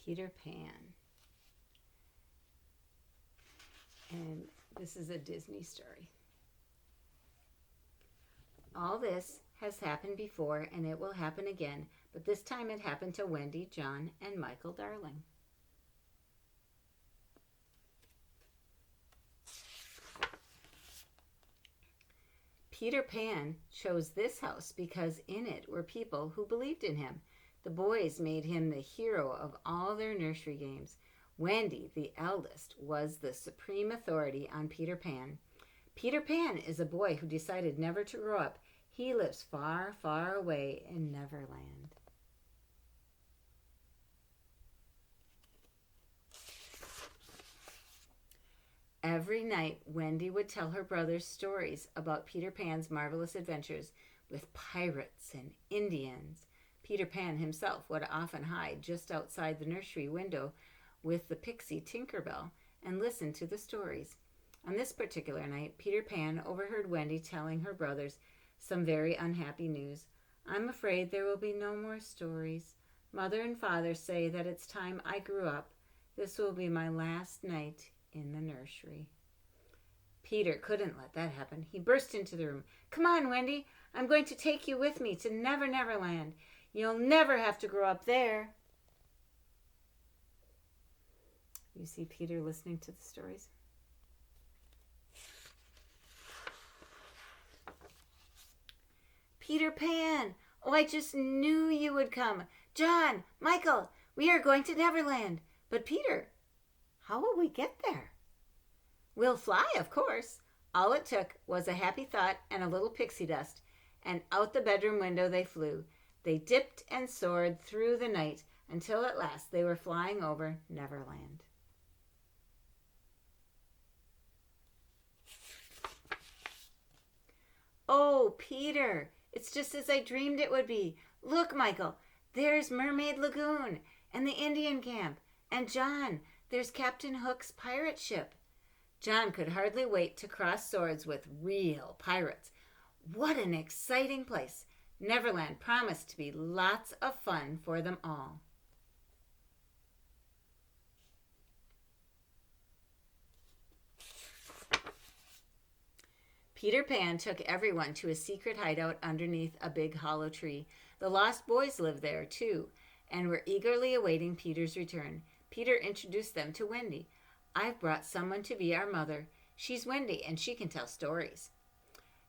Peter Pan. And this is a Disney story. All this has happened before, and it will happen again, but this time it happened to Wendy, John, and Michael Darling. Peter Pan chose this house because in it were people who believed in him. The boys made him the hero of all their nursery games. Wendy, the eldest, was the supreme authority on Peter Pan. Peter Pan is a boy who decided never to grow up. He lives far, far away in Neverland. Every night, Wendy would tell her brothers stories about Peter Pan's marvelous adventures with pirates and Indians. Peter Pan himself would often hide just outside the nursery window with the pixie Tinkerbell and listen to the stories. On this particular night, Peter Pan overheard Wendy telling her brothers some very unhappy news. "I'm afraid there will be no more stories. Mother and Father say that it's time I grew up. This will be my last night in the nursery." Peter couldn't let that happen. He burst into the room. "Come on, Wendy. I'm going to take you with me to Never Never Land. You'll never have to grow up there." You see Peter listening to the stories? "Peter Pan! Oh, I just knew you would come. John, Michael, we are going to Neverland. But Peter, how will we get there?" "We'll fly, of course." All it took was a happy thought and a little pixie dust, and out the bedroom window they flew. They dipped and soared through the night until at last they were flying over Neverland. "Oh, Peter, it's just as I dreamed it would be. Look, Michael, there's Mermaid Lagoon and the Indian camp. And John, there's Captain Hook's pirate ship." John could hardly wait to cross swords with real pirates. What an exciting place! Neverland promised to be lots of fun for them all. Peter Pan took everyone to a secret hideout underneath a big hollow tree. The lost boys lived there, too, and were eagerly awaiting Peter's return. Peter introduced them to Wendy. "I've brought someone to be our mother. She's Wendy, and she can tell stories."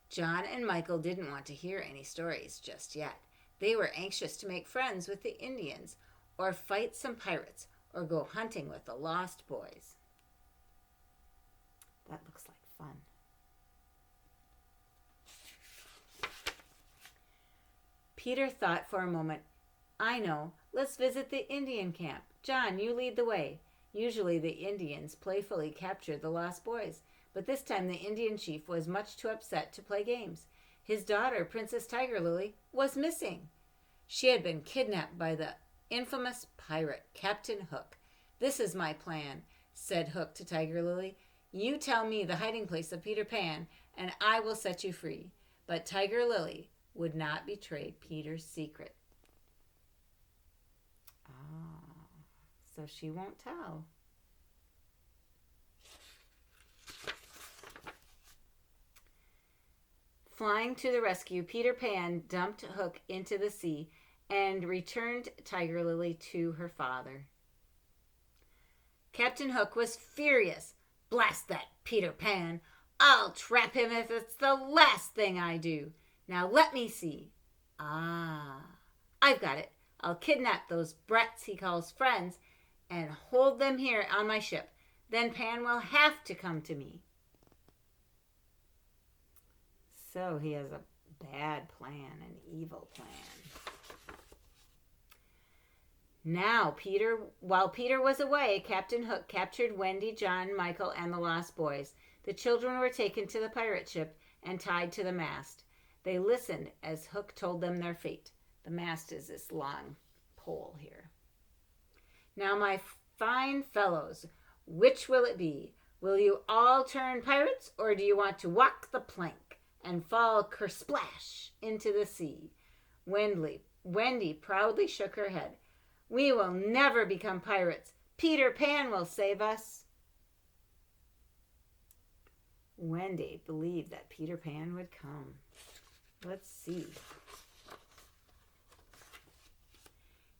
John and Michael didn't want to hear any stories just yet. They were anxious to make friends with the Indians, or fight some pirates, or go hunting with the lost boys. That looks like fun. Peter thought for a moment. "I know. Let's visit the Indian camp. John, you lead the way." Usually the Indians playfully captured the lost boys, but this time the Indian chief was much too upset to play games. His daughter, Princess Tiger Lily, was missing. She had been kidnapped by the infamous pirate, Captain Hook. "This is my plan," said Hook to Tiger Lily. "You tell me the hiding place of Peter Pan, and I will set you free." But Tiger Lily would not betray Peter's secret. So she won't tell. Flying to the rescue, Peter Pan dumped Hook into the sea and returned Tiger Lily to her father. Captain Hook was furious. "Blast that Peter Pan! I'll trap him if it's the last thing I do. Now let me see. I've got it. I'll kidnap those brats he calls friends and hold them here on my ship. Then Pan will have to come to me." So he has a bad plan, an evil plan. Now, while Peter was away, Captain Hook captured Wendy, John, Michael, and the lost boys. The children were taken to the pirate ship and tied to the mast. They listened as Hook told them their fate. The mast is this long pole here. "Now, my fine fellows, which will it be? Will you all turn pirates, or do you want to walk the plank and fall kersplash into the sea?" Wendy proudly shook her head. We will never become pirates. Peter Pan will save us. Wendy believed that Peter Pan would come. Let's see.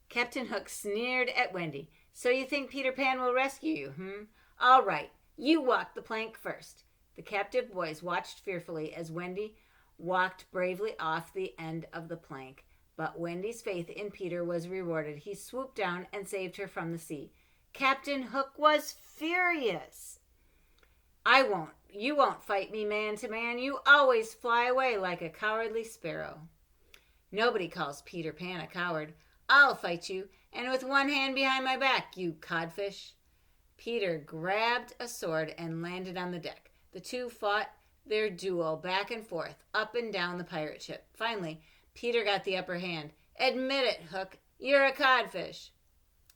Captain Hook sneered at Wendy. So you think Peter Pan will rescue you, All right, you walk the plank first. The captive boys watched fearfully as Wendy walked bravely off the end of the plank. But Wendy's faith in Peter was rewarded. He swooped down and saved her from the sea. Captain Hook was furious. You won't fight me man to man. You always fly away like a cowardly sparrow. Nobody calls Peter Pan a coward. I'll fight you, and with one hand behind my back, you codfish. Peter grabbed a sword and landed on the deck. The two fought their duel back and forth, up and down the pirate ship. Finally, Peter got the upper hand. Admit it, Hook. You're a codfish.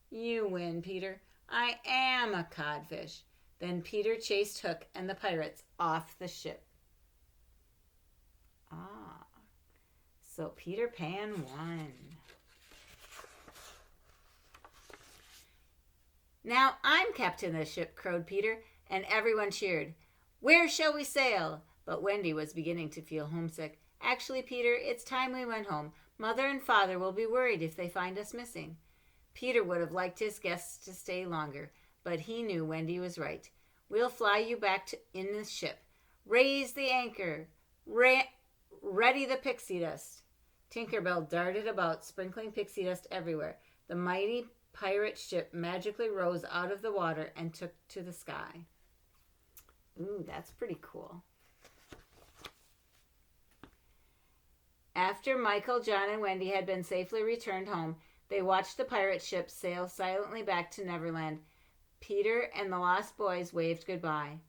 You win, Peter. I am a codfish. Then Peter chased Hook and the pirates off the ship. So Peter Pan won. Now I'm captain of the ship, crowed Peter, and everyone cheered. Where shall we sail? But Wendy was beginning to feel homesick. Actually, Peter, it's time we went home. Mother and Father will be worried if they find us missing. Peter would have liked his guests to stay longer, but he knew Wendy was right. We'll fly you back in the ship. Raise the anchor. Ready the pixie dust. Tinkerbell darted about, sprinkling pixie dust everywhere. The mighty pirate ship magically rose out of the water and took to the sky. Ooh, that's pretty cool. After Michael, John, and Wendy had been safely returned home, they watched the pirate ship sail silently back to Neverland. Peter and the lost boys waved goodbye.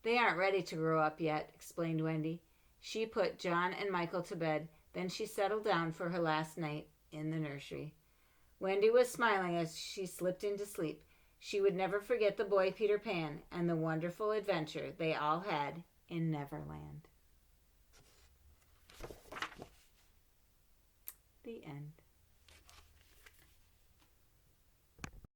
They aren't ready to grow up yet, explained Wendy. She put John and Michael to bed. Then she settled down for her last night in the nursery. Wendy was smiling as she slipped into sleep. She would never forget the boy Peter Pan and the wonderful adventure they all had in Neverland. The end.